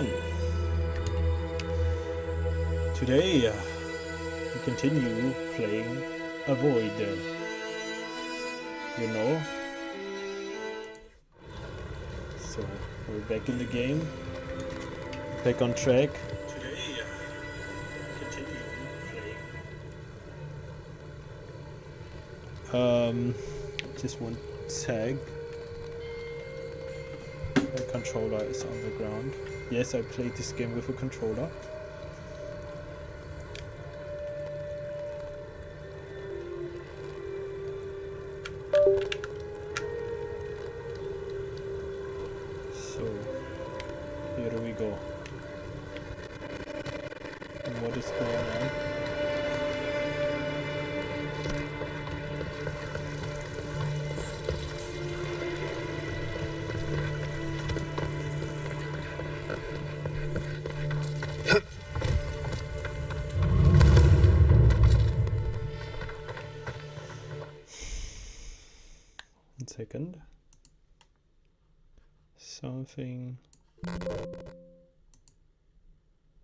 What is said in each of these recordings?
everyone. Today we continue playing Avowed. You know. So we're back in the game. Back on track. Today we continue playing. Just one tag. My controller is on the ground. Yes, I played this game with a controller. So, here we go. And what is going on? One second.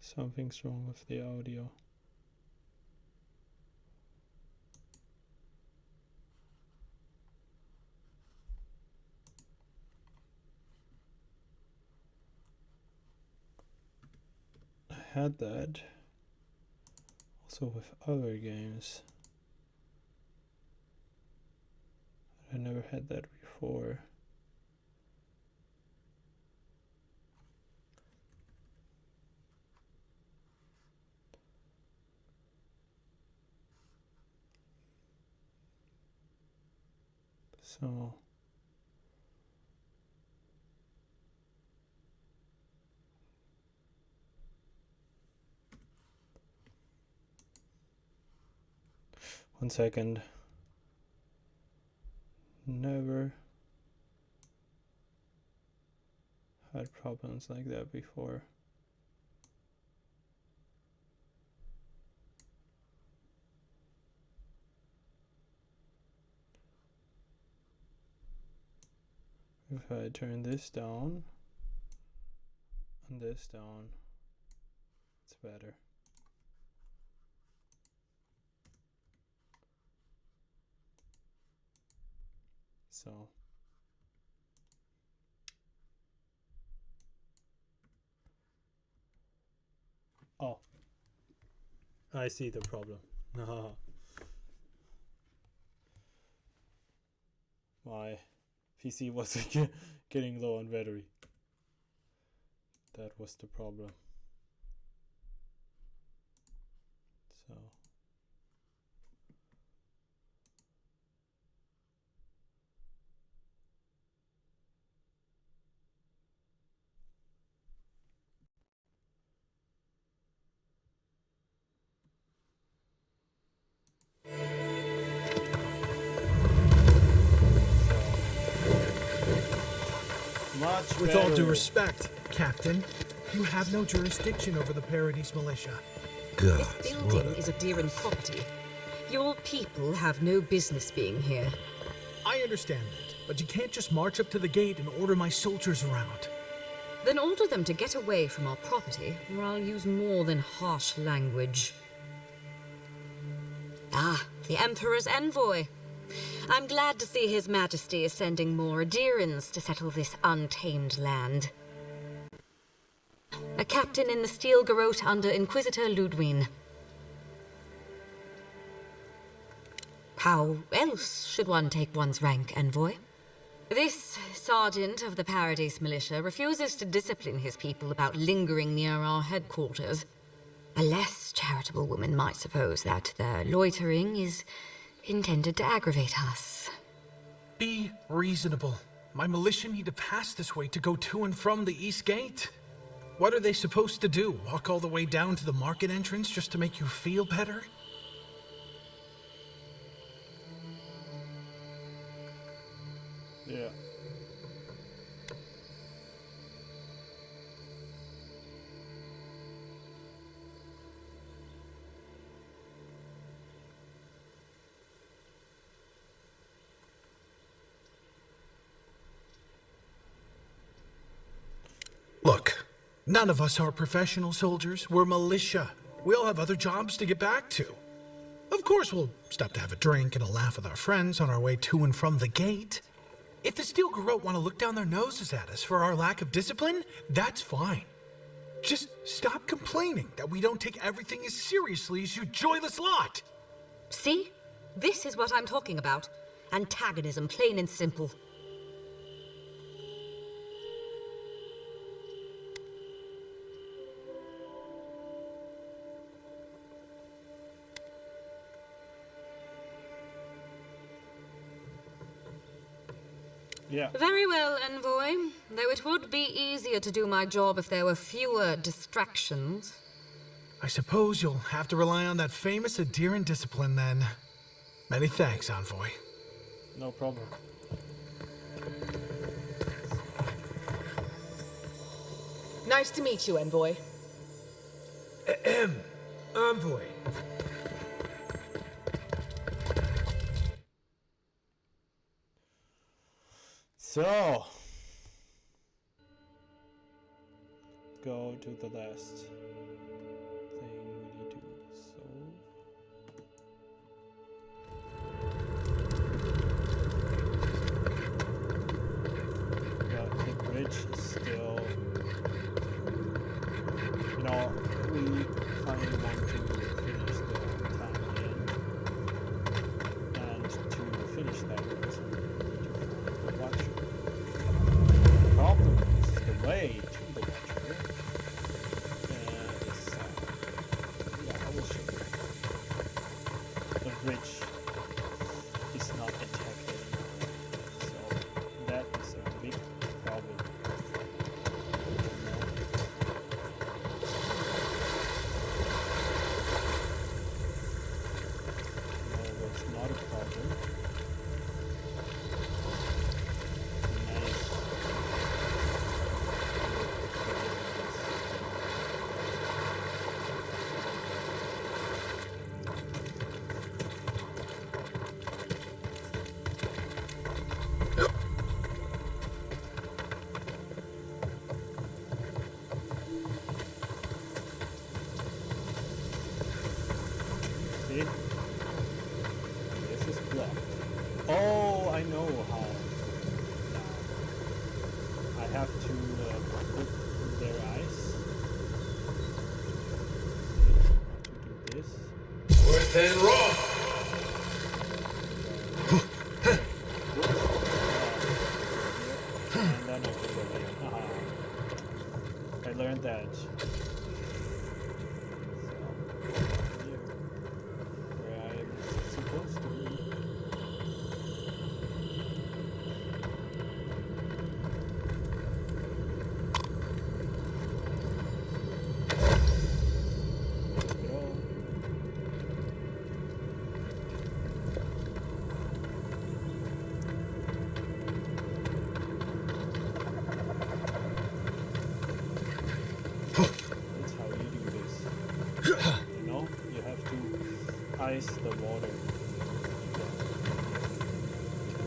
Something's wrong with the audio. I had that also with other games. I never had that before. So one second. Never had problems like that before. If I turn this down and this down, it's better. So oh, I see the problem. My PC was getting low on battery. That was the problem. So much With better. all due respect, Captain, you have no jurisdiction over the Paradise Militia. God, This building is a Deeren property. Your people have no business being here. I understand that, but you can't just march up to the gate and order my soldiers around. Then order them to get away from our property, or I'll use more than harsh language. Ah, the Emperor's envoy. I'm glad to see His Majesty is sending more Deerens to settle this untamed land. A captain in the Steel Garrote under Inquisitor Ludwig. How else should one take one's rank, envoy? This sergeant of the Paradise Militia refuses to discipline his people about lingering near our headquarters. A less charitable woman might suppose that their loitering is intended to aggravate us. Be reasonable. My militia need to pass this way to go to and from the East Gate. What are they supposed to do? Walk all the way down to the market entrance just to make you feel better? Yeah. Look, None of us are professional soldiers. We're militia. We all have other jobs to get back to. Of course, we'll stop to have a drink and a laugh with our friends on our way to and from the gate. If the Steel Garrote want to look down their noses at us for our lack of discipline, that's fine. Just stop complaining that we don't take everything as seriously as you joyless lot. See? This is what I'm talking about. Antagonism, plain and simple. Yeah. Very well, Envoy. Though it would be easier to do my job if there were fewer distractions. I suppose you'll have to rely on that famous Adherent discipline then. Many thanks, Envoy. No problem. Nice to meet you, Envoy. Envoy. So, go to the last thing we need to solve. But the bridge is still, you know, we finally want to finish the time in, and to finish that we also need to find the watcher. The problem is the way to the watcher is, yeah, I will show you. The bridge is not intact anymore, so that is a big problem. No, it's not a problem. See? This is blocked. Oh, I know how. Now, I have to put their eyes. See, to do this. Worth and raw. And then I can go here. Haha. I learned that. Where I'm supposed to be. That's how you do this. You know, you have to ice the water.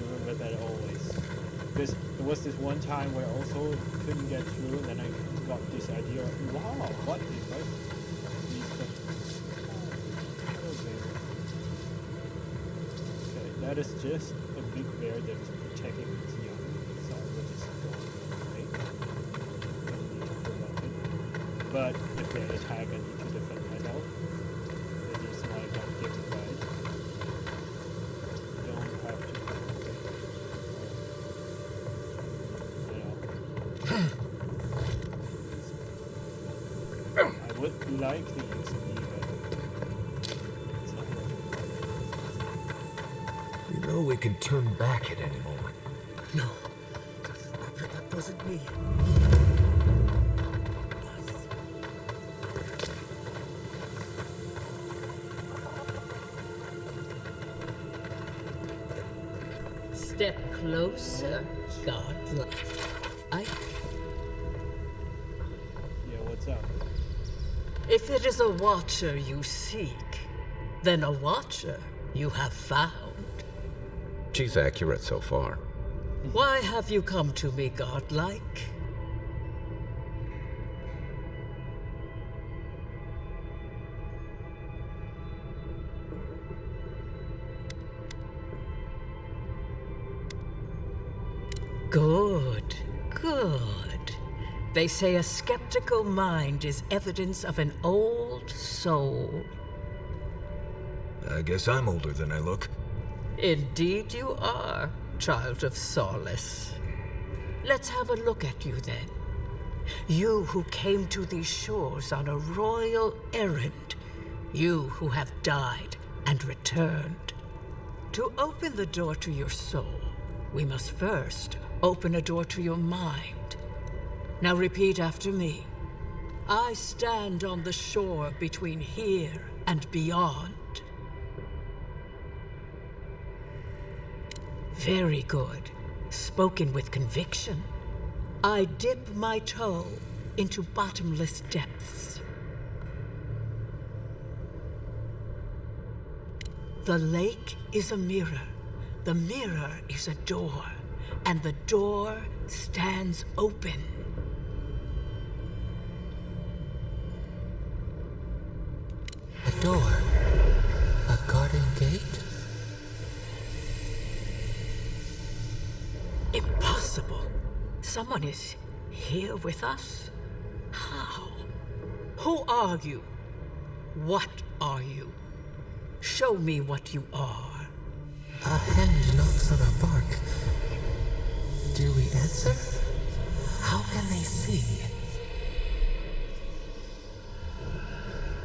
Remember that always. Because there was this one time where I also couldn't get through, and then I got this idea of, wow, what if I use the... Okay, that is just a big bear that is protecting its young, so I will just go away. Don't need to provoke it. But if they attack, I need to defend myself. It is my God-given right. You don't have to provoke it. You know. I would like to use me, but it's not working. You know we can turn back at any moment. No, that wasn't me. Step closer, godlike. Yeah, what's up? If it is a watcher you seek, then a watcher you have found. She's accurate so far. Why have you come to me, godlike? Good, good. They say a skeptical mind is evidence of an old soul. I guess I'm older than I look. Indeed you are, child of solace. Let's have a look at you then. You who came to these shores on a royal errand. You who have died and returned. To open the door to your soul, we must first open a door to your mind. Now repeat after me. I stand on the shore between here and beyond. Very good. Spoken with conviction. I dip my toe into bottomless depths. The lake is a mirror. The mirror is a door. And the door stands open. A door? A garden gate? Impossible. Someone is here with us? How? Who are you? What are you? Show me what you are. A hen knocks on our bark. Do we answer? How can they see?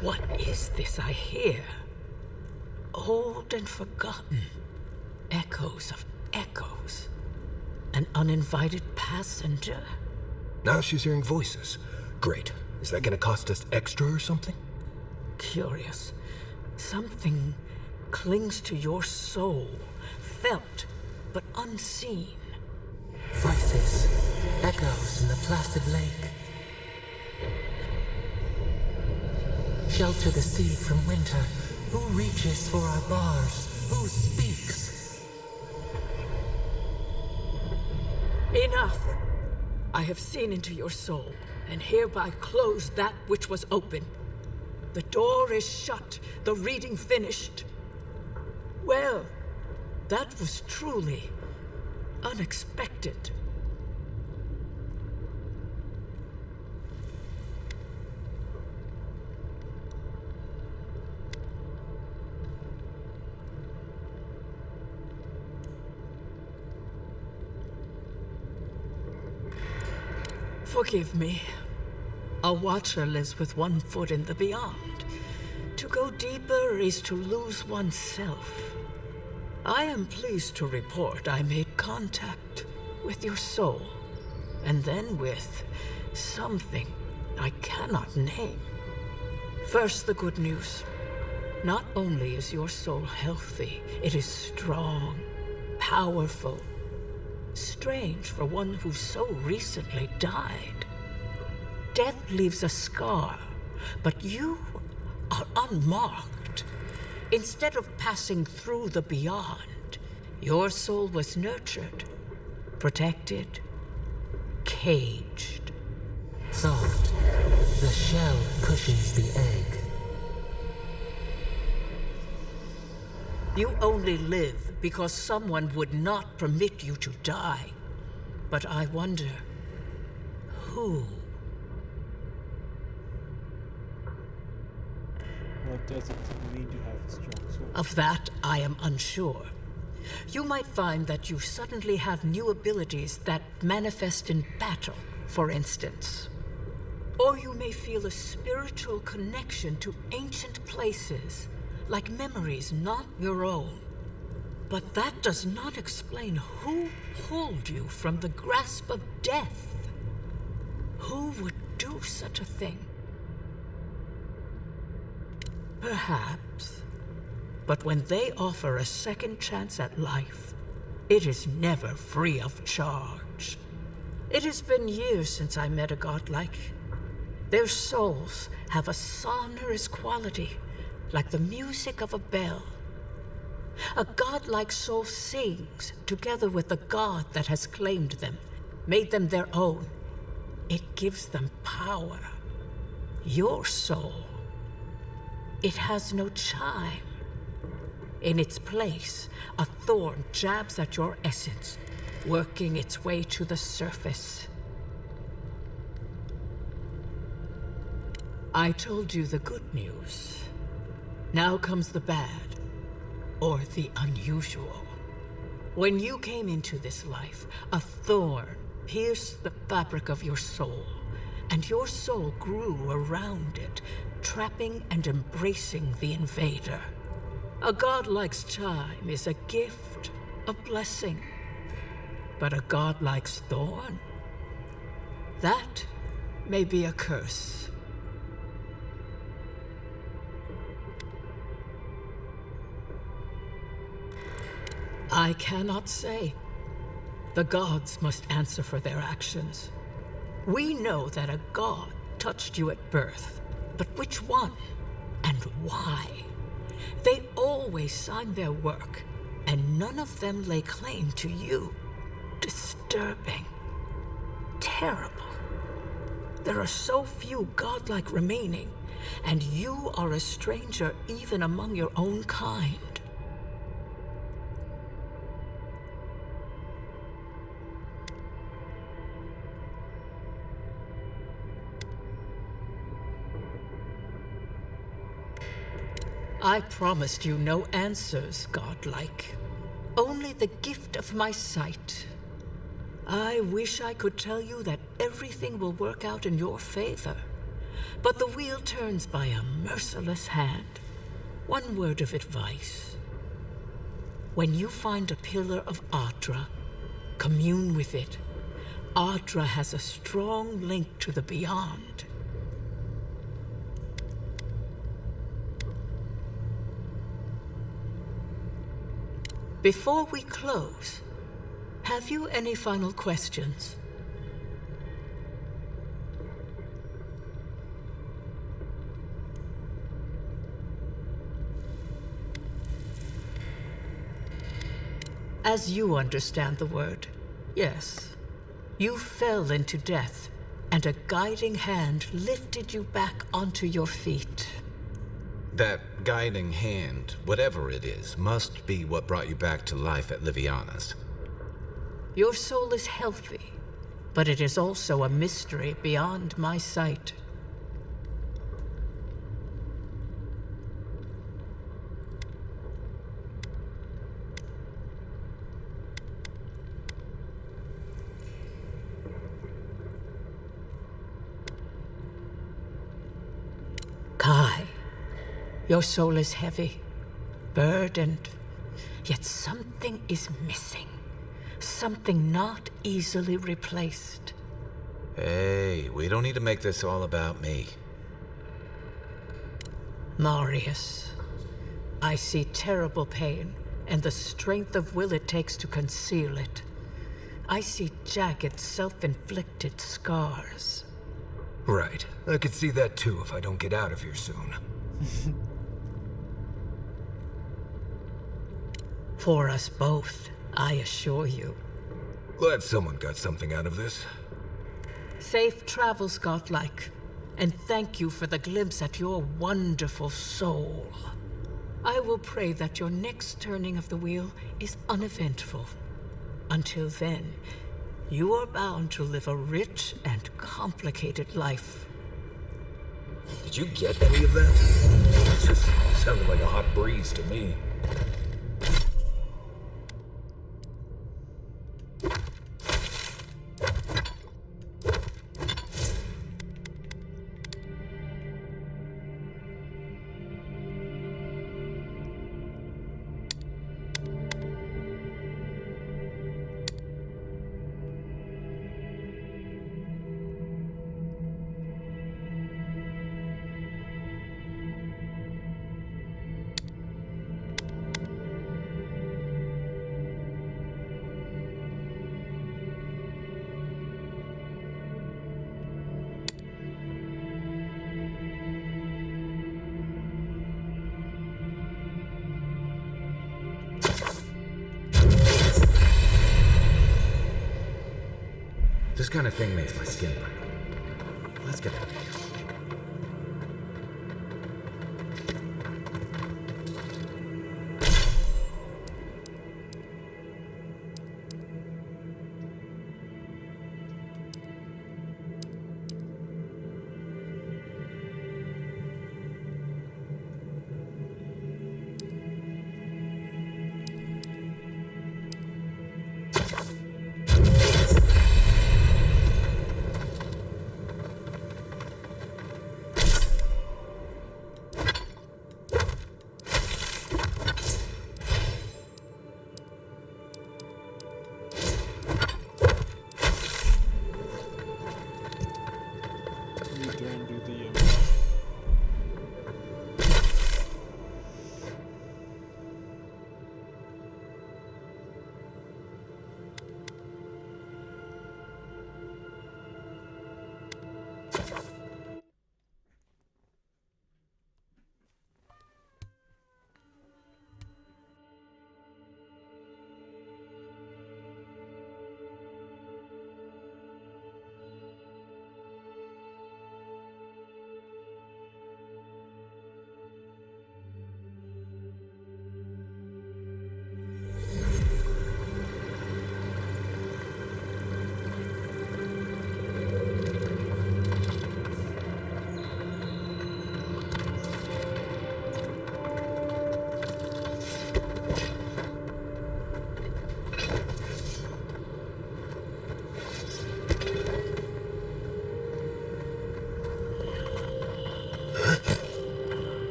What is this I hear? Old and forgotten. Echoes of echoes. An uninvited passenger? Now she's hearing voices. Great. Is that gonna cost us extra or something? Curious. Something clings to your soul, felt but unseen. Voices, echoes in the placid lake. Shelter the sea from winter. Who reaches for our bars? Who speaks? Enough! I have seen into your soul, and hereby close that which was open. The door is shut, the reading finished. Well, that was truly unexpected. Forgive me. A watcher lives with one foot in the beyond. To go deeper is to lose oneself. I am pleased to report I made contact with your soul, and then with something I cannot name. First, the good news. Not only is your soul healthy, it is strong, powerful. Strange for one who so recently died. Death leaves a scar, but you are unmarked. Instead of passing through the beyond, your soul was nurtured, protected, caged. Soft. The shell cushions the egg. You only live because someone would not permit you to die. But I wonder, who? What does it mean to have a strong soul? Of that, I am unsure. You might find that you suddenly have new abilities that manifest in battle, for instance. Or you may feel a spiritual connection to ancient places, like memories not your own. But that does not explain who pulled you from the grasp of death. Who would do such a thing? Perhaps. But when they offer a second chance at life, it is never free of charge. It has been years since I met a godlike. Their souls have a sonorous quality, like the music of a bell. A godlike soul sings together with the god that has claimed them, made them their own. It gives them power. Your soul, it has no chime. In its place, a thorn jabs at your essence, working its way to the surface. I told you the good news. Now comes the bad, or the unusual. When you came into this life, a thorn pierced the fabric of your soul, and your soul grew around it, trapping and embracing the invader. A godlike's time is a gift, a blessing. But a godlike's thorn? That may be a curse. I cannot say. The gods must answer for their actions. We know that a god touched you at birth, but which one and why? They always sign their work, and none of them lay claim to you. Disturbing. Terrible. There are so few godlike remaining, and you are a stranger even among your own kind. I promised you no answers, godlike. Only the gift of my sight. I wish I could tell you that everything will work out in your favor. But the wheel turns by a merciless hand. One word of advice. When you find a pillar of Ardra, commune with it. Ardra has a strong link to the beyond. Before we close, have you any final questions? As you understand the word, yes. You fell into death, and a guiding hand lifted you back onto your feet. That guiding hand, whatever it is, must be what brought you back to life at Liviana's. Your soul is healthy, but it is also a mystery beyond my sight. Kai. Your soul is heavy, burdened, yet something is missing. Something not easily replaced. Hey, we don't need to make this all about me. Marius, I see terrible pain and the strength of will it takes to conceal it. I see jagged, self-inflicted scars. Right. I could see that too if I don't get out of here soon. For us both, I assure you. Glad someone got something out of this. Safe travels, godlike, and thank you for the glimpse at your wonderful soul. I will pray that your next turning of the wheel is uneventful. Until then, you are bound to live a rich and complicated life. Did you get any of that? It just sounded like a hot breeze to me. This kind of thing makes my skin prickle. Let's get out of here.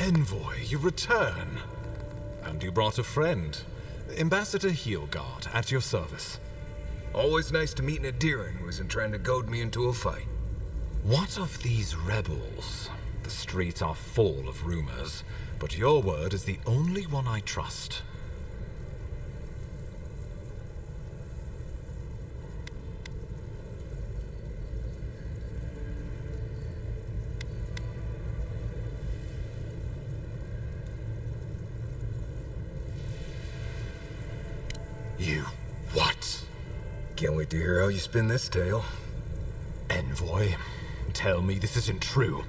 Envoy, you return. And you brought a friend. Ambassador Heelguard, at your service. Always nice to meet an Adiran who isn't trying to goad me into a fight. What of these rebels? The streets are full of rumors, but your word is the only one I trust. You what? Can't wait to hear how you spin this tale. Envoy, tell me this isn't true.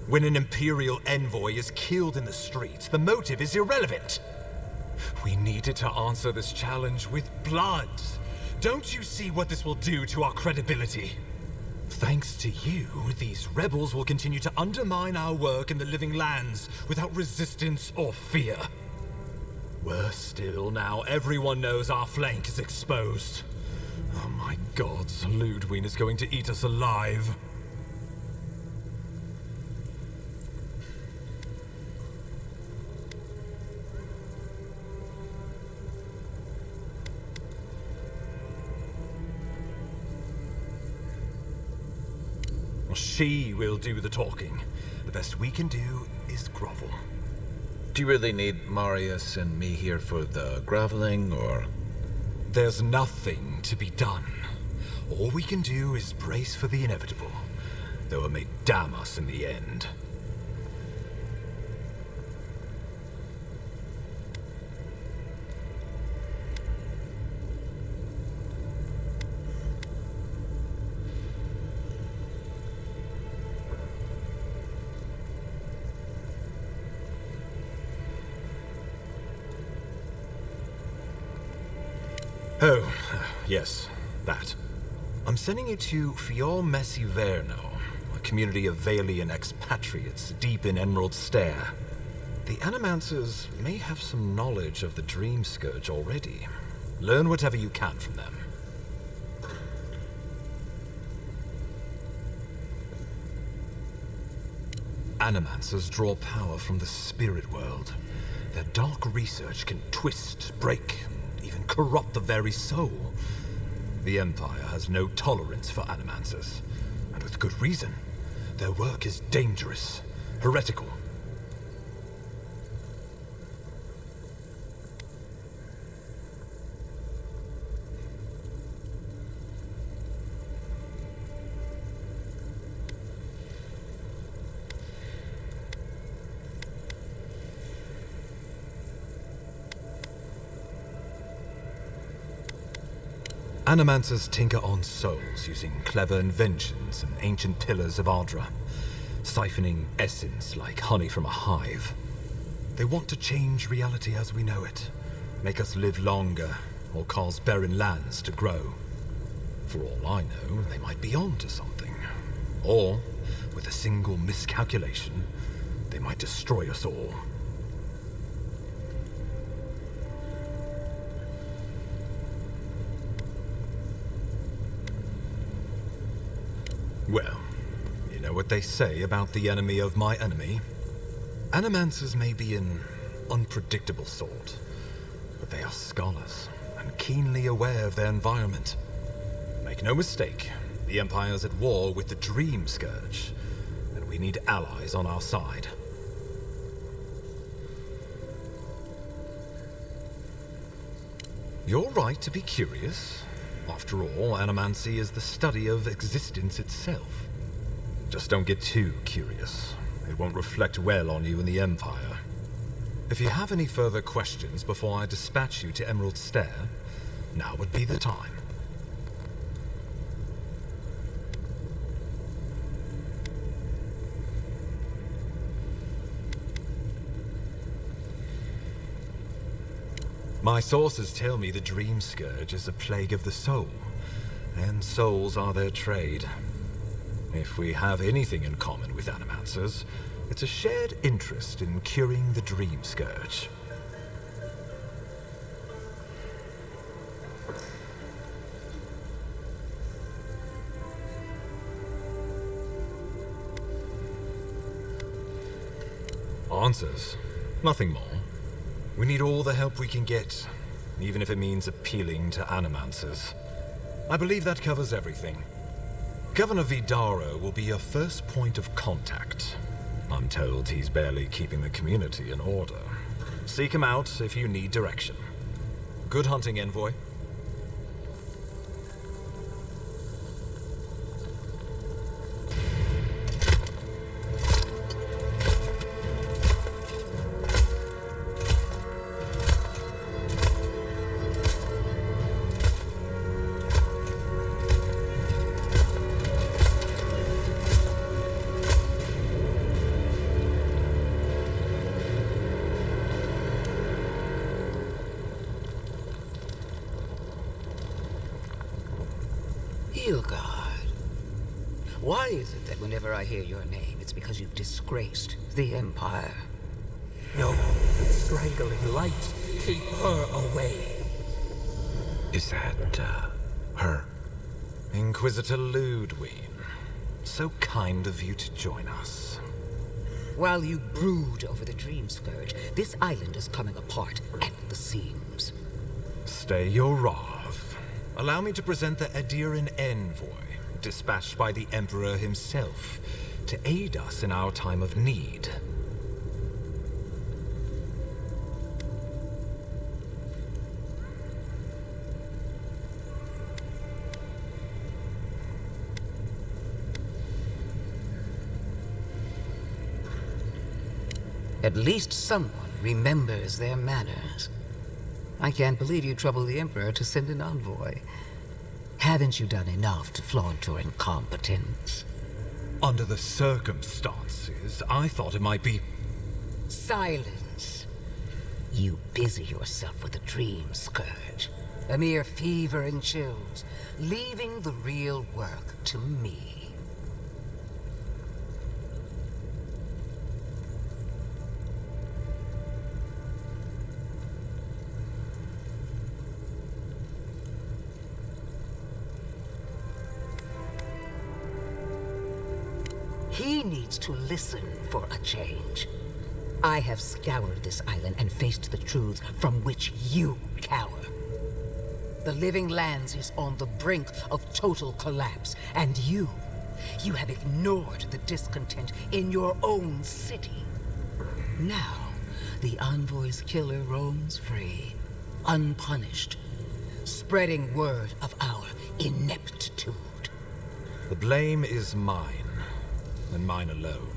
When an Imperial envoy is killed in the streets, the motive is irrelevant. We needed to answer this challenge with blood. Don't you see what this will do to our credibility? Thanks to you, these rebels will continue to undermine our work in the Living Lands without resistance or fear. Worse still, now everyone knows our flank is exposed. Oh my gods, Ludwig is going to eat us alive. She will do the talking. The best we can do is grovel. Do you really need Marius and me here for the groveling, or...? There's nothing to be done. All we can do is brace for the inevitable, though it may damn us in the end. Oh, yes, that. I'm sending you to Fior Messiverno, a community of Valian expatriates deep in Emerald Stair. The Animancers may have some knowledge of the Dream Scourge already. Learn whatever you can from them. Animancers draw power from the spirit world. Their dark research can twist, break, even corrupt the very soul. The Empire has no tolerance for Animancers, and with good reason. Their work is dangerous, heretical. Animancers tinker on souls using clever inventions and ancient pillars of Ardra, siphoning essence like honey from a hive. They want to change reality as we know it, make us live longer, or cause barren lands to grow. For all I know, they might be on to something. Or, with a single miscalculation, they might destroy us all. Well, you know what they say about the enemy of my enemy? Animancers may be an unpredictable sort, but they are scholars and keenly aware of their environment. Make no mistake, the Empire's at war with the Dream Scourge, and we need allies on our side. You're right to be curious. After all, animancy is the study of existence itself. Just don't get too curious. It won't reflect well on you in the Empire. If you have any further questions before I dispatch you to Emerald Stair, now would be the time. My sources tell me the Dream Scourge is a plague of the soul, and souls are their trade. If we have anything in common with Animancers, it's a shared interest in curing the Dream Scourge. Answers. Nothing more. We need all the help we can get, even if it means appealing to Animancers. I believe that covers everything. Governor Vidaro will be your first point of contact. I'm told he's barely keeping the community in order. Seek him out if you need direction. Good hunting, Envoy. Why is it that whenever I hear your name, it's because you've disgraced the Empire? No, strangling light. Keep her away. Is that, her? Inquisitor Ludwig. So kind of you to join us. While you brood over the Dream Scourge, this island is coming apart at the seams. Stay your wrath. Allow me to present the Adiran Envoy, dispatched by the Emperor himself, to aid us in our time of need. At least someone remembers their manners. I can't believe you troubled the Emperor to send an envoy. Haven't you done enough to flaunt your incompetence? Under the circumstances, I thought it might be... Silence. You busy yourself with the Dream Scourge. A mere fever and chills, leaving the real work to me. He needs to listen for a change. I have scoured this island and faced the truths from which you cower. The Living Lands is on the brink of total collapse, and you have ignored the discontent in your own city. Now, the Envoy's killer roams free, unpunished, spreading word of our ineptitude. The blame is mine. And mine alone.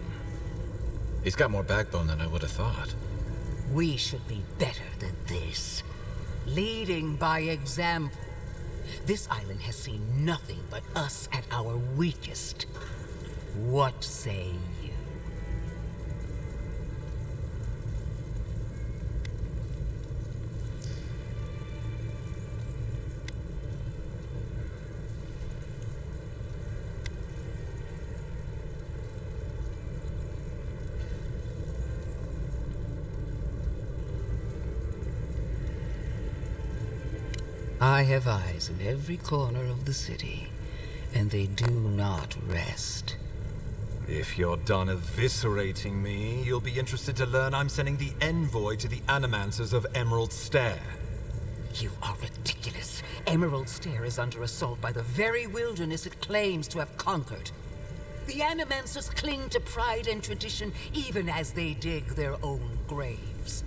He's got more backbone than I would have thought. We should be better than this. Leading by example. This island has seen nothing but us at our weakest. What say you? I have eyes in every corner of the city, and they do not rest. If you're done eviscerating me, you'll be interested to learn I'm sending the Envoy to the Animancers of Emerald Stair. You are ridiculous. Emerald Stair is under assault by the very wilderness it claims to have conquered. The Animancers cling to pride and tradition even as they dig their own graves.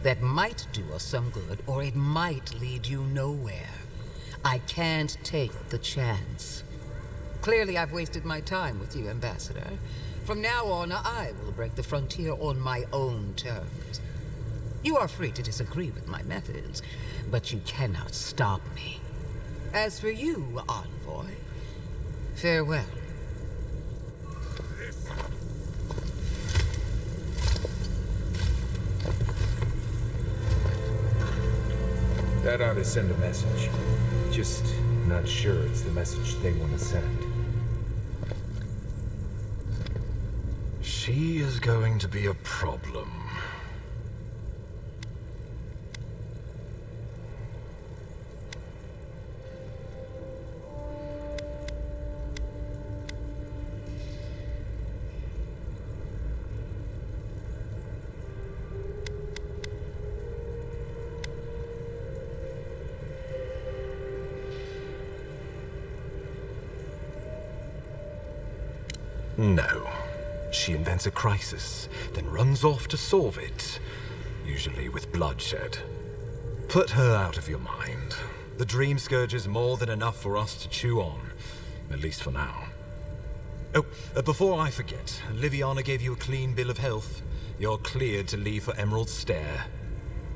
That might do us some good, or it might lead you nowhere. I can't take the chance. Clearly, I've wasted my time with you, Ambassador. From now on, I will break the frontier on my own terms. You are free to disagree with my methods, but you cannot stop me. As for you, Envoy, farewell. That ought to send a message. Just Just not sure it's the message they want to send. She is going to be a problem. No. She invents a crisis, then runs off to solve it, usually with bloodshed. Put her out of your mind. The Dream Scourge is more than enough for us to chew on, at least for now. Oh, before I forget, Liviana gave you a clean bill of health. You're cleared to leave for Emerald Stair.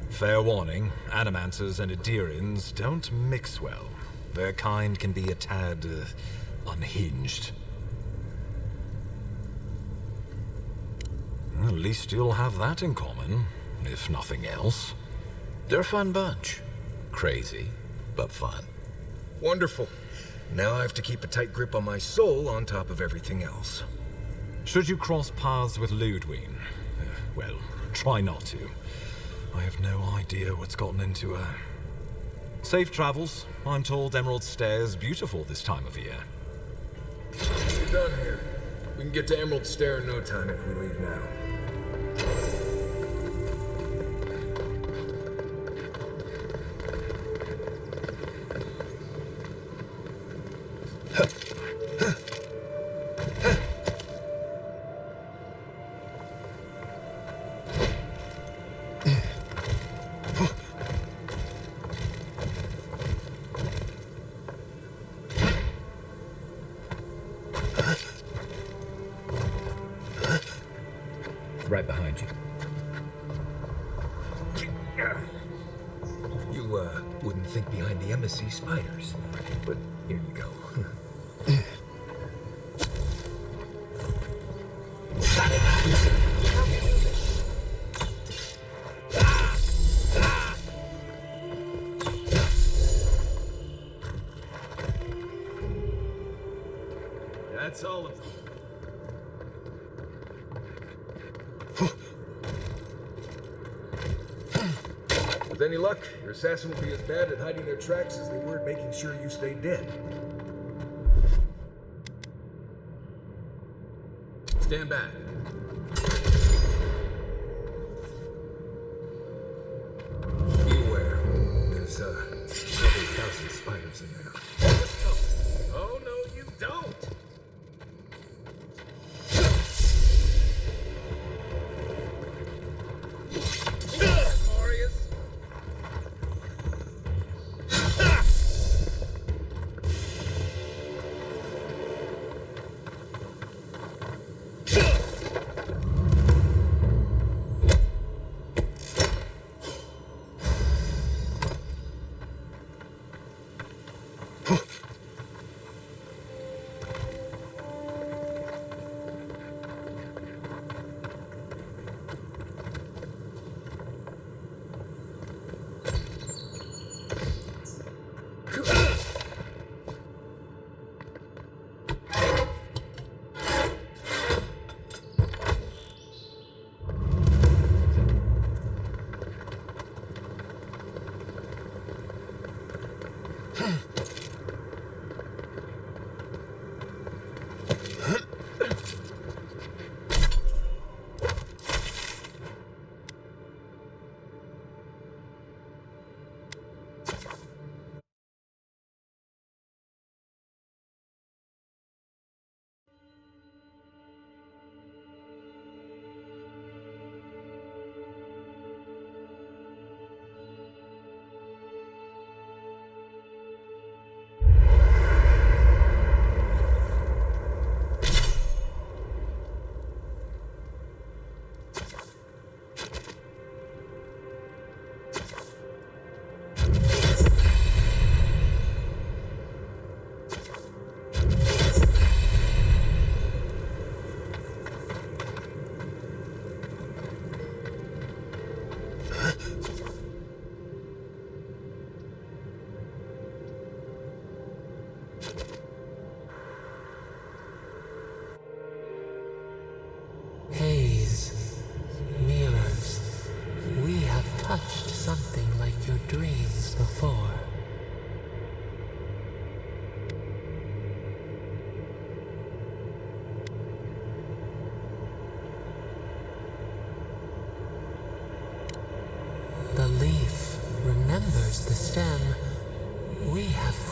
Fair warning, Animanters and Adirians don't mix well. Their kind can be a tad, unhinged. At least you'll have that in common, if nothing else. They're a fun bunch. Crazy, but fun. Wonderful. Now I have to keep a tight grip on my soul on top of everything else. Should you cross paths with Ludwig? Well, try not to. I have no idea what's gotten into her. Safe travels. I'm told Emerald Stair is beautiful this time of year. We're done here. We can get to Emerald Stair in no time if we leave now. Right behind you. You, wouldn't think behind the embassy spiders, but here you go. That's all of them. With any luck, your assassin will be as bad at hiding their tracks as they were at making sure you stay dead. Stand back. Beware. There's, probably 1,000 spiders in there. Oh, no, you don't!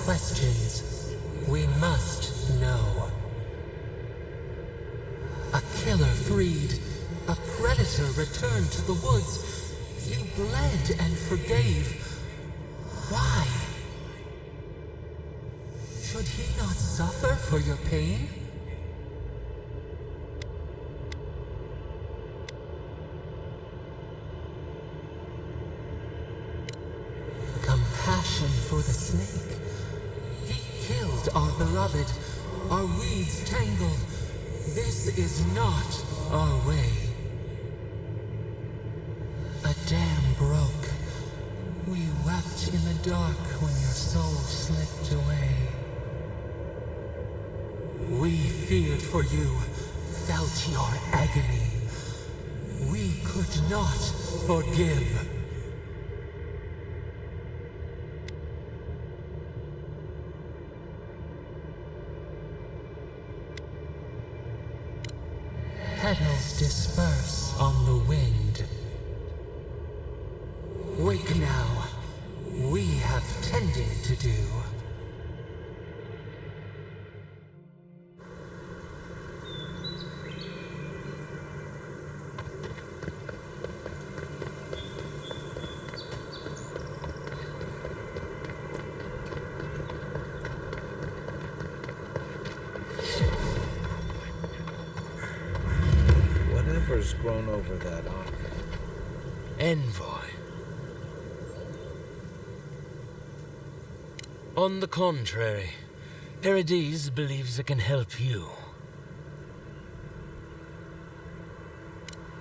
questions. We must know. A killer freed. A predator returned to the woods. You bled and forgave. Why? Should he not suffer for your pain? Compassion for the snake. He killed our beloved. Our weeds tangled. This is not our way. A dam broke. We wept in the dark when your soul slipped away. We feared for you, felt your agony. We could not forgive. Petals disperse on the wind. Wake now. We have tending to do. Whatever's grown over that arm. Envoy. On the contrary, Paradis believes it can help you.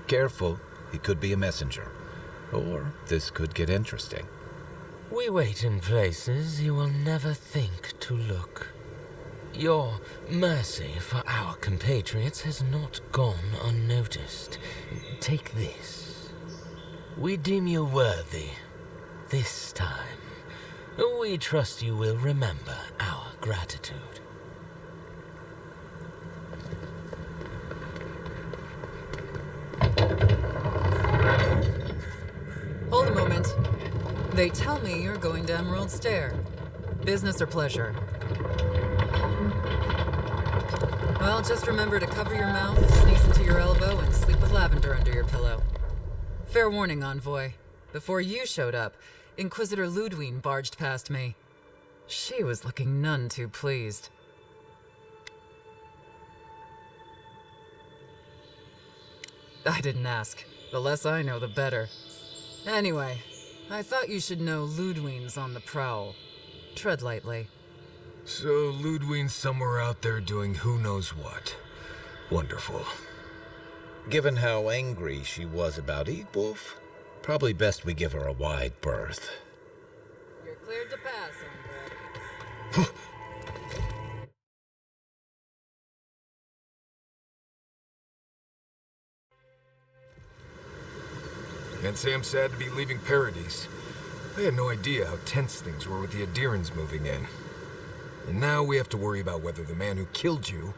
Careful, he could be a messenger. Or this could get interesting. We wait in places you will never think to look. Your mercy for our compatriots has not gone unnoticed. Take this. We deem you worthy. This time. We trust you will remember our gratitude. Hold a moment. They tell me you're going to Emerald Stair. Business or pleasure? Well, just remember to cover your mouth, sneeze into your elbow, and sleep with lavender under your pillow. Fair warning, Envoy. Before you showed up, Inquisitor Ludwine barged past me. She was looking none too pleased. I didn't ask. The less I know, the better. Anyway, I thought you should know Ludwine's on the prowl. Tread lightly. So Ludwine's somewhere out there doing who knows what. Wonderful. Given how angry she was about Eagwolf, probably best we give her a wide berth. You're cleared to pass, Envoy. And Sam's sad to be leaving Paradis. I had no idea how tense things were with the Adirans moving in. And now we have to worry about whether the man who killed you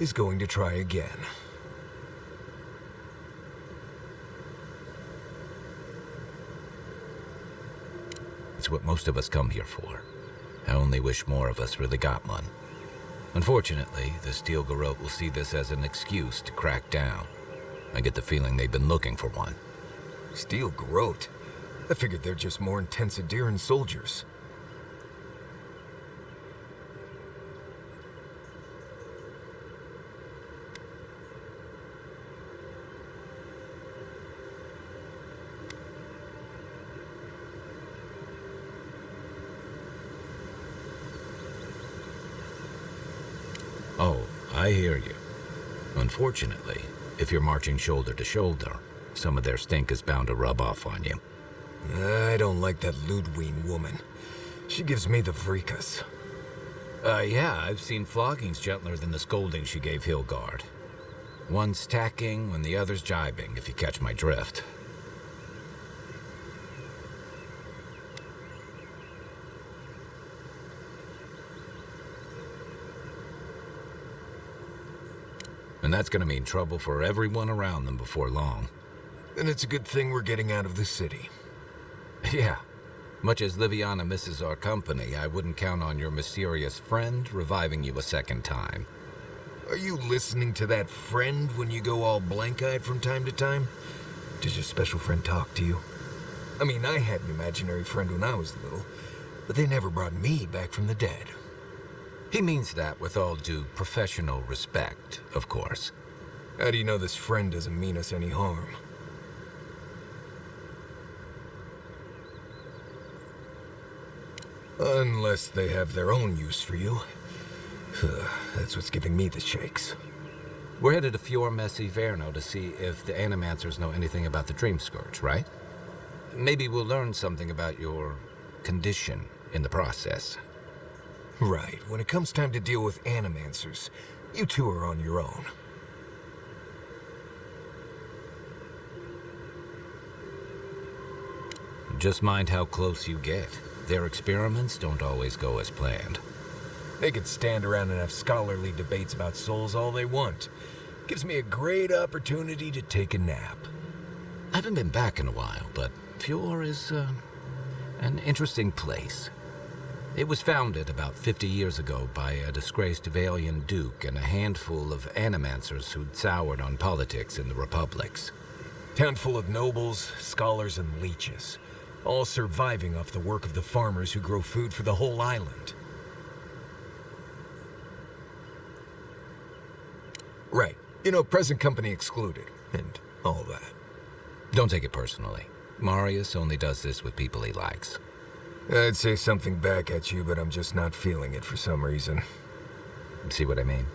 is going to try again. It's what most of us come here for. I only wish more of us really got one. Unfortunately, the Steel Garrote will see this as an excuse to crack down. I get the feeling they've been looking for one. Steel Garrote? I figured they're just more intense Adiran soldiers. Oh, I hear you. Unfortunately, if you're marching shoulder to shoulder, some of their stink is bound to rub off on you. I don't like that Ludwine woman. She gives me the vricas. Yeah, I've seen floggings gentler than the scolding she gave Hilgard. One's tacking when the other's jibing, if you catch my drift. And that's gonna mean trouble for everyone around them before long. Then it's a good thing we're getting out of the city. Yeah, Much as Liviana misses our company, I wouldn't count on your mysterious friend reviving you a second time. Are you listening to that friend when you go all blank-eyed from time to time? Does your special friend talk to you? I mean, I had an imaginary friend when I was little, but they never brought me back from the dead. He means that with all due professional respect, of course. How do you know this friend doesn't mean us any harm? Unless they have their own use for you. That's what's giving me the shakes. We're headed to Fior Messi Verno to see if the Animancers know anything about the Dream Scourge, right? Maybe we'll learn something about your condition in the process. Right. When it comes time to deal with Animancers, you two are on your own. Just mind how close you get. Their experiments don't always go as planned. They could stand around and have scholarly debates about souls all they want. Gives me a great opportunity to take a nap. I haven't been back in a while, but Fior is an interesting place. It was founded about 50 years ago by a disgraced Valian duke and a handful of Animancers who'd soured on politics in the republics. Town full of nobles, scholars, and leeches, all surviving off the work of the farmers who grow food for the whole island. Right. You know, present company excluded, and all that. Don't take it personally. Marius only does this with people he likes. I'd say something back at you, but I'm just not feeling it for some reason. See what I mean?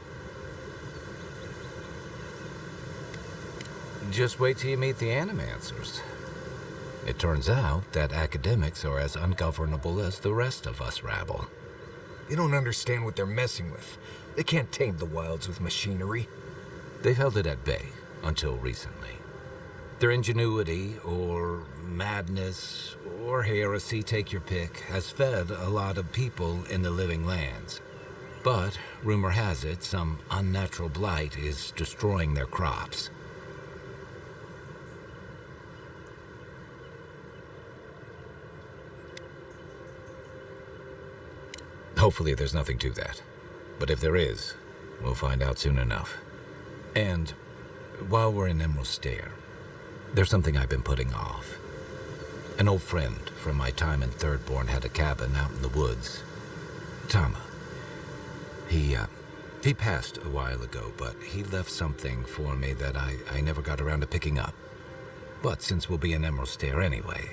Just wait till you meet the Animancers. It turns out that academics are as ungovernable as the rest of us rabble. You don't understand what they're messing with. They can't tame the wilds with machinery. They've held it at bay until recently. Their ingenuity, or madness, or heresy, take your pick, has fed a lot of people in the living lands. But, rumor has it, some unnatural blight is destroying their crops. Hopefully there's nothing to that. But if there is, we'll find out soon enough. And while we're in Emerald Stair, there's something I've been putting off. An old friend from my time in Thirdborn had a cabin out in the woods. Tama. He passed a while ago, but he left something for me that I never got around to picking up. But since we'll be in Emerald Stair anyway...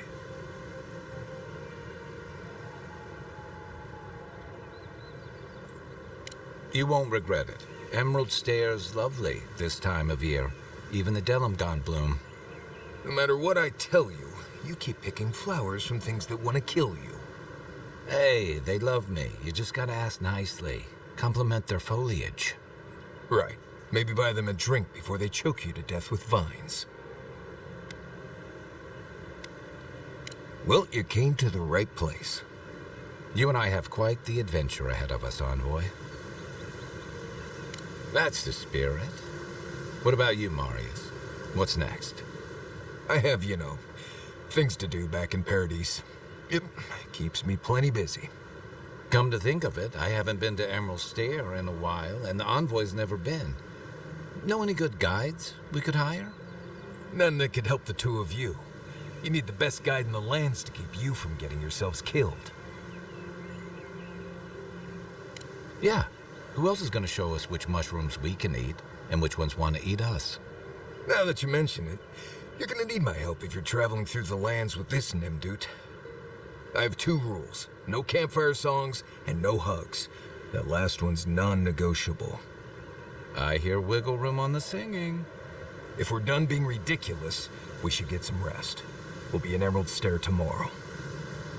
You won't regret it. Emerald Stair's lovely this time of year. Even the Delimgon bloom. No matter what I tell you, you keep picking flowers from things that want to kill you. Hey, they love me. You just gotta ask nicely. Compliment their foliage. Right. Maybe buy them a drink before they choke you to death with vines. Well, you came to the right place. You and I have quite the adventure ahead of us, Envoy. That's the spirit. What about you, Marius? What's next? I have, you know, things to do back in Paradise. It keeps me plenty busy. Come to think of it, I haven't been to Emerald Stair in a while, and the Envoy's never been. Know any good guides we could hire? None that could help the two of you. You need the best guide in the lands to keep you from getting yourselves killed. Yeah. Who else is going to show us which mushrooms we can eat, and which ones want to eat us? Now that you mention it, you're going to need my help if you're traveling through the lands with this Nimdut. I have 2 rules. No campfire songs, and no hugs. That last one's non-negotiable. I hear wiggle room on the singing. If we're done being ridiculous, we should get some rest. We'll be in Emerald Stair tomorrow.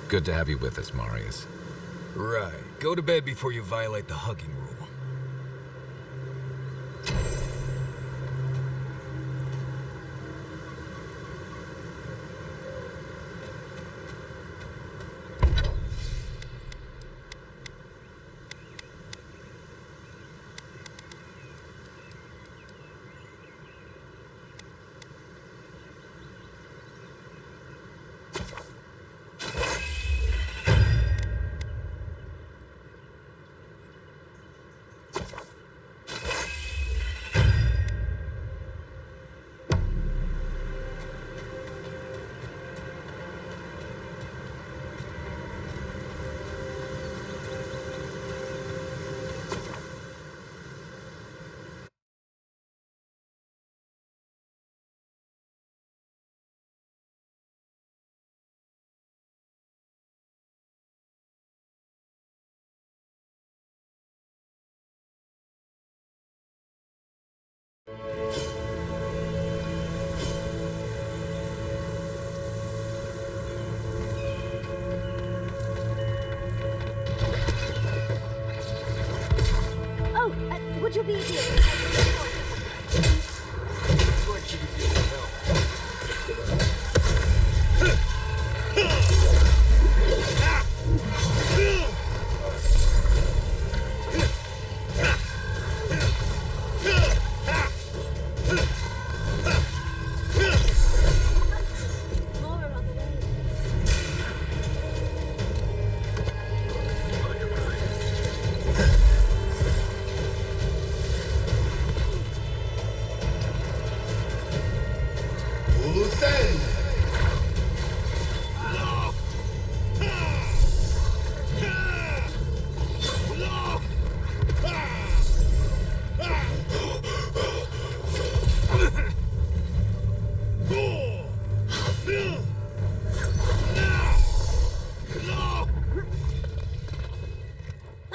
Good to have you with us, Marius. Right. Go to bed before you violate the hugging rule. you be here?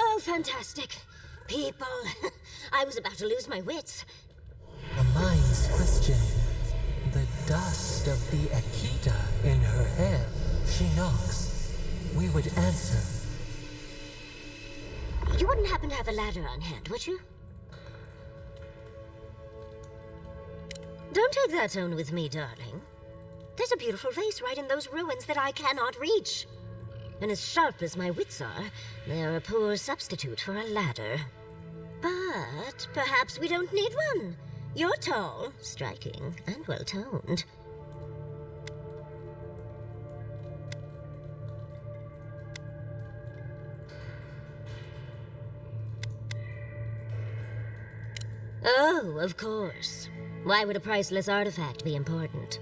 Oh, fantastic. People. I was about to lose my wits. The mind's question. The dust of the Akita in her hair. She knocks. We would answer. You wouldn't happen to have a ladder on hand, would you? Don't take that tone with me, darling. There's a beautiful vase right in those ruins that I cannot reach. And as sharp as my wits are, they're a poor substitute for a ladder. But perhaps we don't need one. You're tall, striking, and well-toned. Oh, of course. Why would a priceless artifact be important?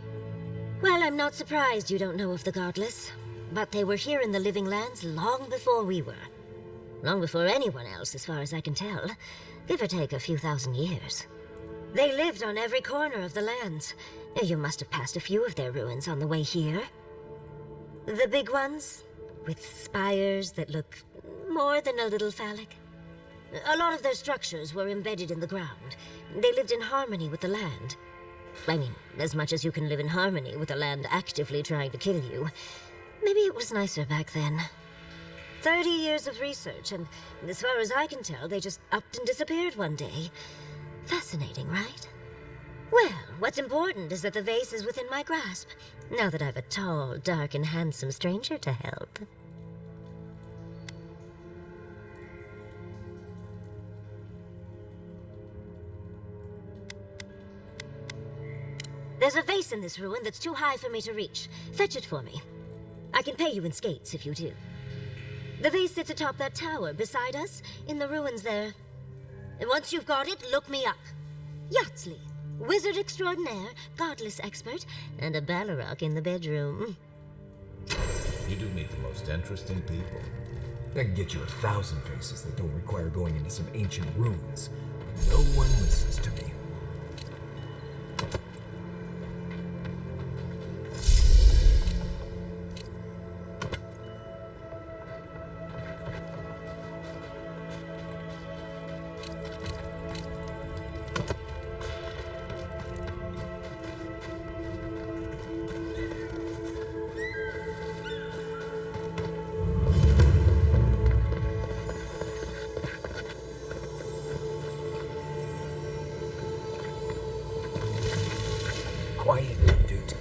Well, I'm not surprised you don't know of the Godless. But they were here in the Living Lands long before we were. Long before anyone else, as far as I can tell. Give or take a few thousand years. They lived on every corner of the lands. You must have passed a few of their ruins on the way here. The big ones, with spires that look more than a little phallic. A lot of their structures were embedded in the ground. They lived in harmony with the land. I mean, as much as you can live in harmony with the land actively trying to kill you. Maybe it was nicer back then. 30 years of research, and as far as I can tell, they just upped and disappeared one day. Fascinating, right? Well, what's important is that the vase is within my grasp, now that I've a tall, dark, and handsome stranger to help. There's a vase in this ruin that's too high for me to reach. Fetch it for me. I can pay you in skates if you do. The vase sits atop that tower beside us, in the ruins there. And once you've got it, look me up. Yatsley, wizard extraordinaire, godless expert, and a Balrog in the bedroom. You do meet the most interesting people. I can get you 1,000 faces that don't require going into some ancient ruins. No one listens to me. Quiet, dude.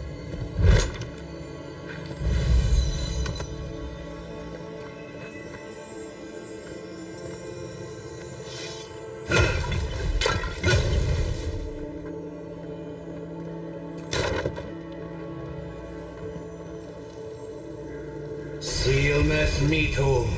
Silmes mitum.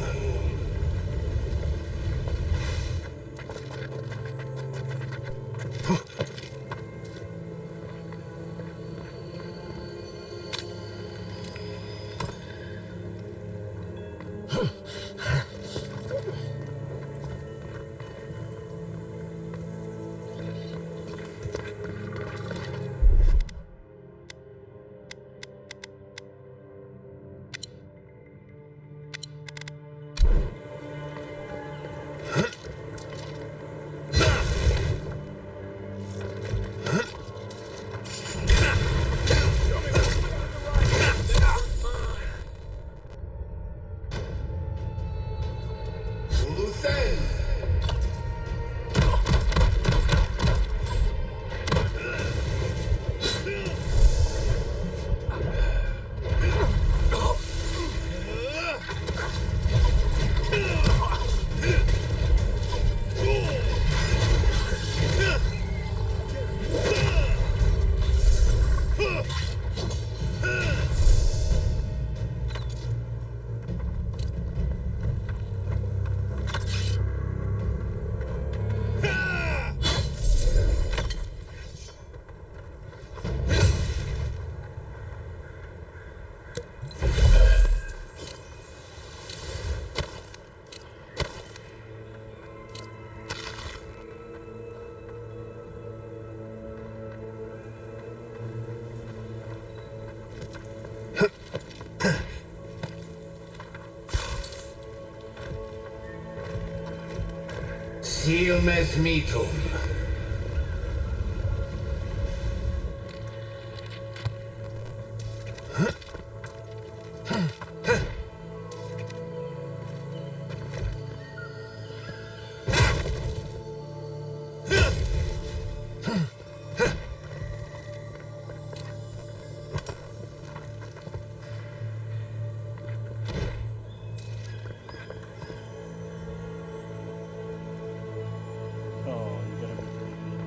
Silmes mitum. Oh, you gotta be greedy.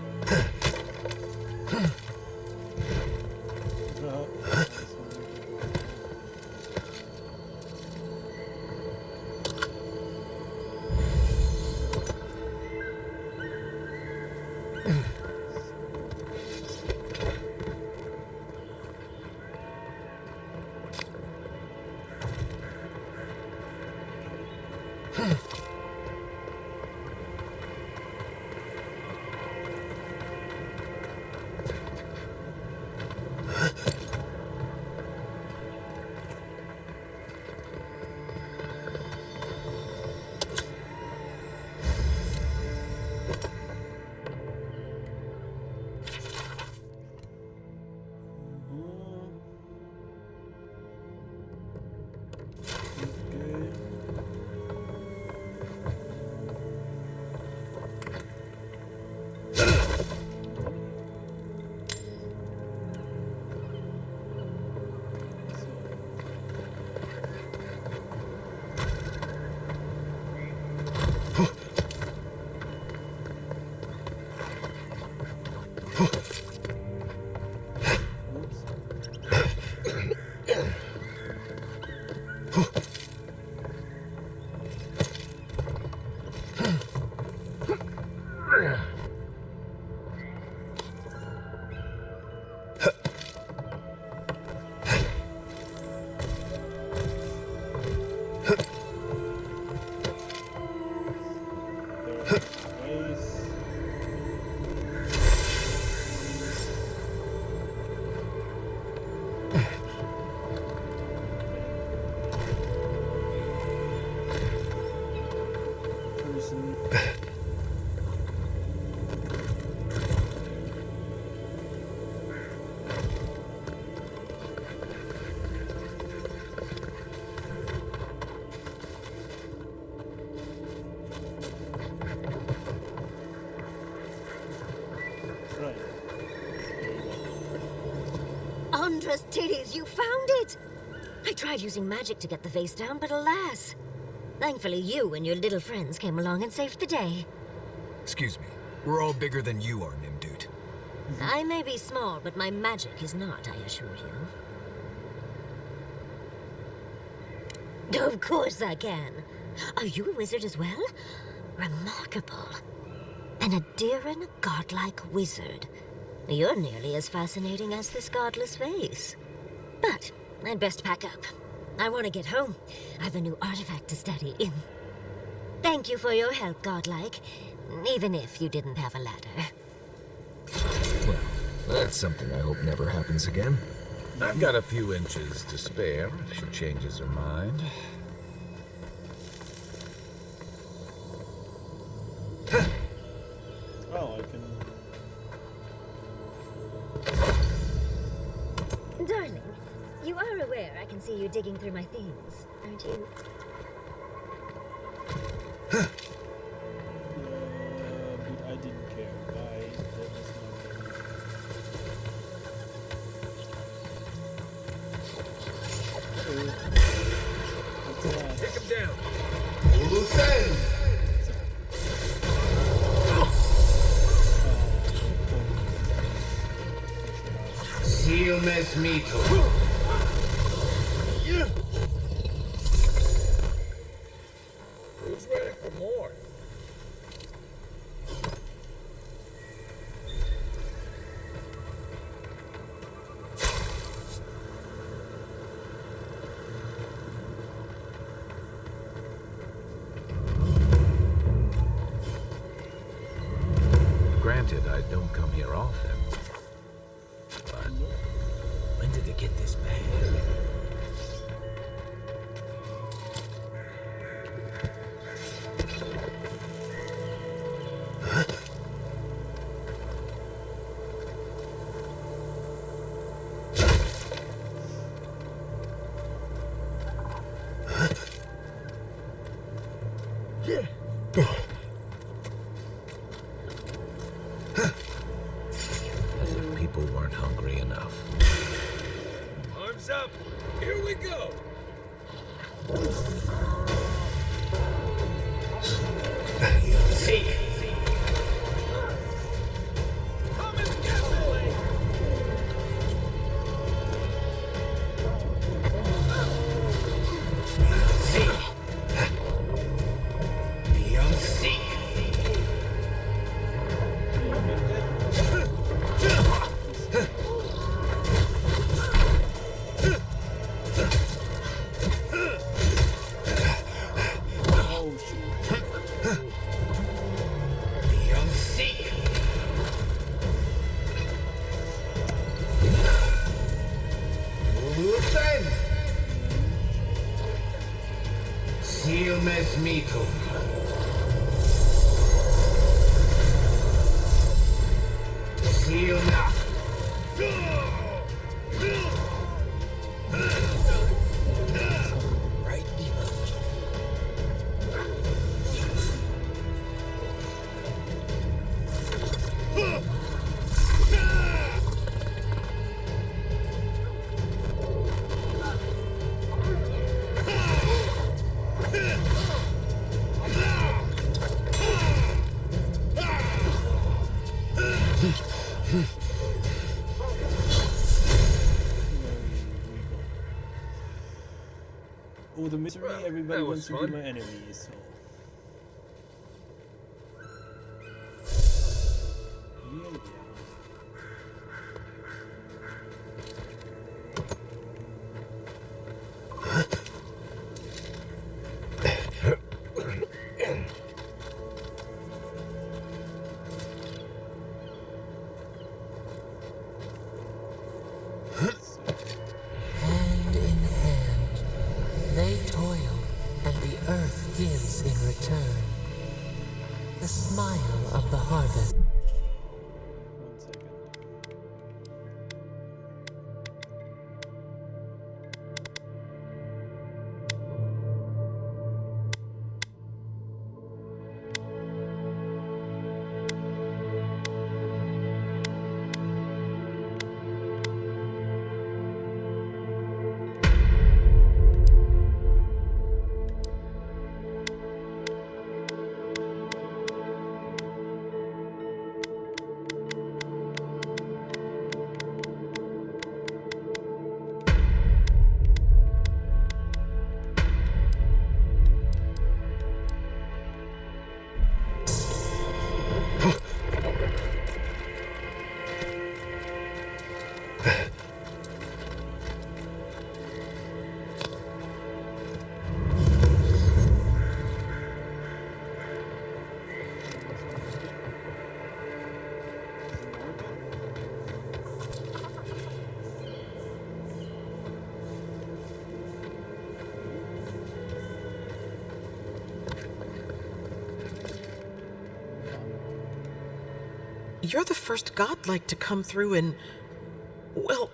Wondrous titties, you found it! I tried using magic to get the face down, but alas. Thankfully, you and your little friends came along and saved the day. Excuse me. We're all bigger than you are, Nimdude. I may be small, but my magic is not, I assure you. Of course I can. Are you a wizard as well? Remarkable. An Adiran godlike wizard. You're nearly as fascinating as this godless face. But I'd best pack up. I want to get home. I've a new artifact to study. Thank you for your help, godlike. Even if you didn't have a ladder. Well, that's something I hope never happens again. I've got a few inches to spare if she changes her mind. Oh, I can... Darling, you are aware I can see you digging through my things, aren't you? But I didn't care. That was Take him down. Silmes mitum. Who's ready for more? Granted, I don't come here often. But when did it get this bad? As if people weren't hungry enough. Arms up! Here we go! Seek! Come and get me! Seek! Beyond seek! Oh shoot. Beyond seek! Luthen! Seal mes mitum. Seal na. Right, Eva? Oh, the misery, everybody that was wants to be fun. my enemy, so. Yeah, yeah. Hand in hand, they toil, and the earth gives in return the smile of the harvest. 1 second. You're the first godlike to come through in, well,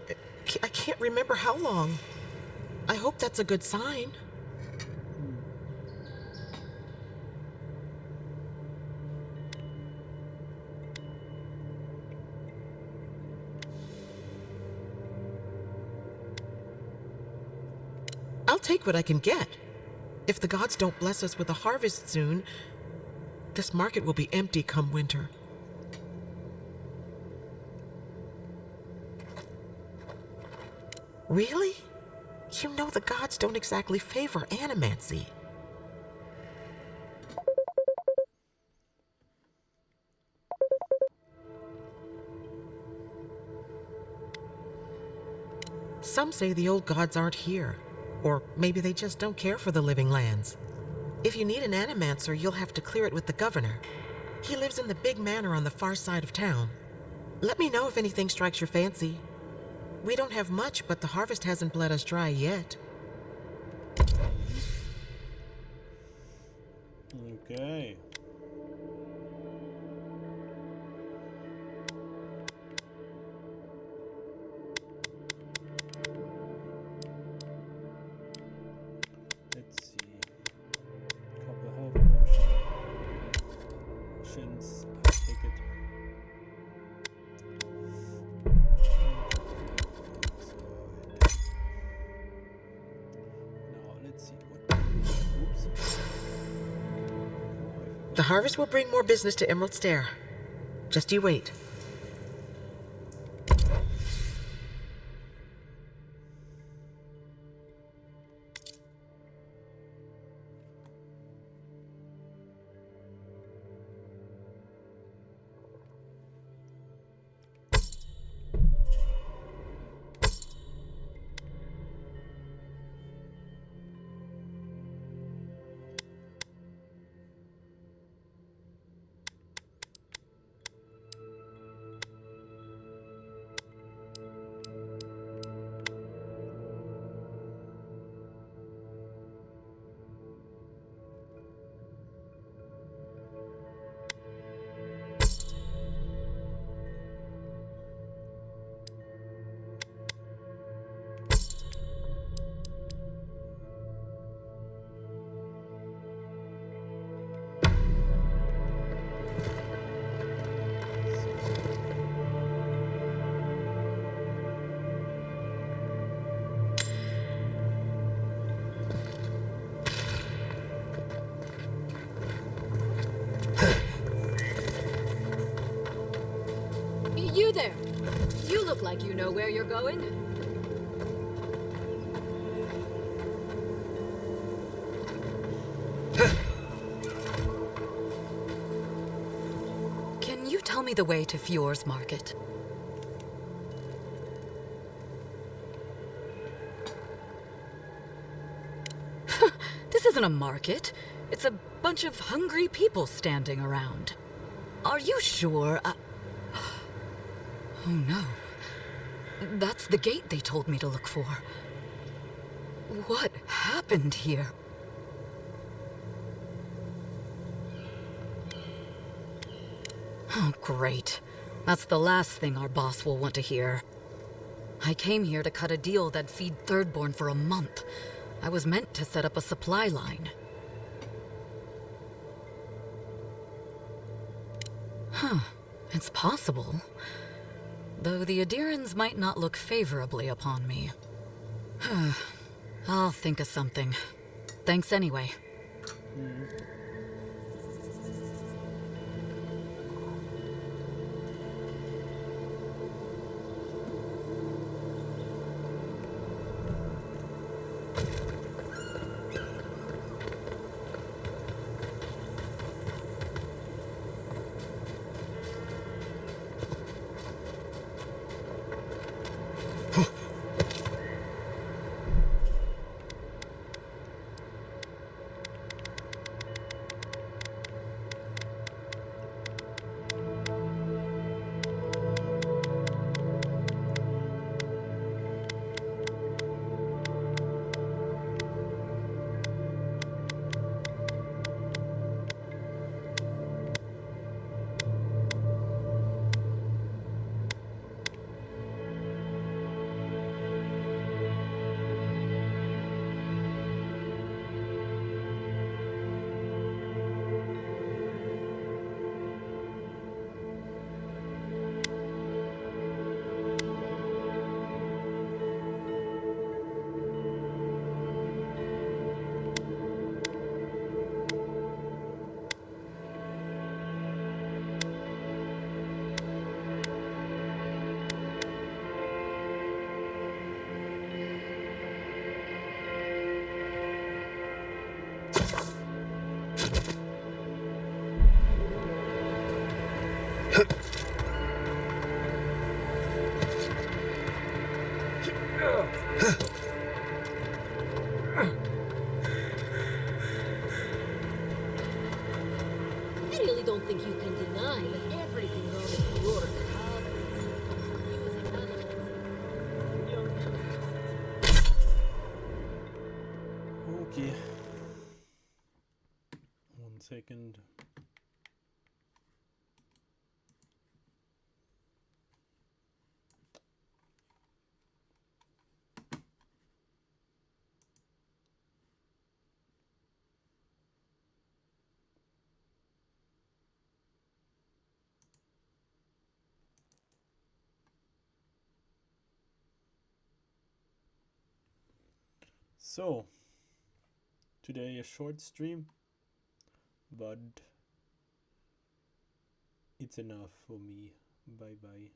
I can't remember how long. I hope that's a good sign. I'll take what I can get. If the gods don't bless us with a harvest soon, this market will be empty come winter. Really? You know the gods don't exactly favor animancy. Some say the old gods aren't here, or maybe they just don't care for the living lands. If you need an animancer, you'll have to clear it with the governor. He lives in the big manor on the far side of town. Let me know if anything strikes your fancy. We don't have much, but the harvest hasn't bled us dry yet. Okay. Let's see. Couple health potions. potions. I'll take it. Now let's see what. Oops. The harvest will bring more business to Emerald Stair. Just you wait. You there! You look like you know where you're going. Can you tell me the way to Fjord's Market? This isn't a market. It's a bunch of hungry people standing around. Are you sure? Oh no. That's the gate they told me to look for. What happened here? Oh, great. That's the last thing our boss will want to hear. I came here to cut a deal that'd feed Thirdborn for a month. I was meant to set up a supply line. Huh. It's possible. Though the Adirans might not look favorably upon me. I'll think of something. Thanks anyway. I really don't think you can deny that everything wrong with York. Okay. 1 second. So, today a short stream, but it's enough for me. Bye bye.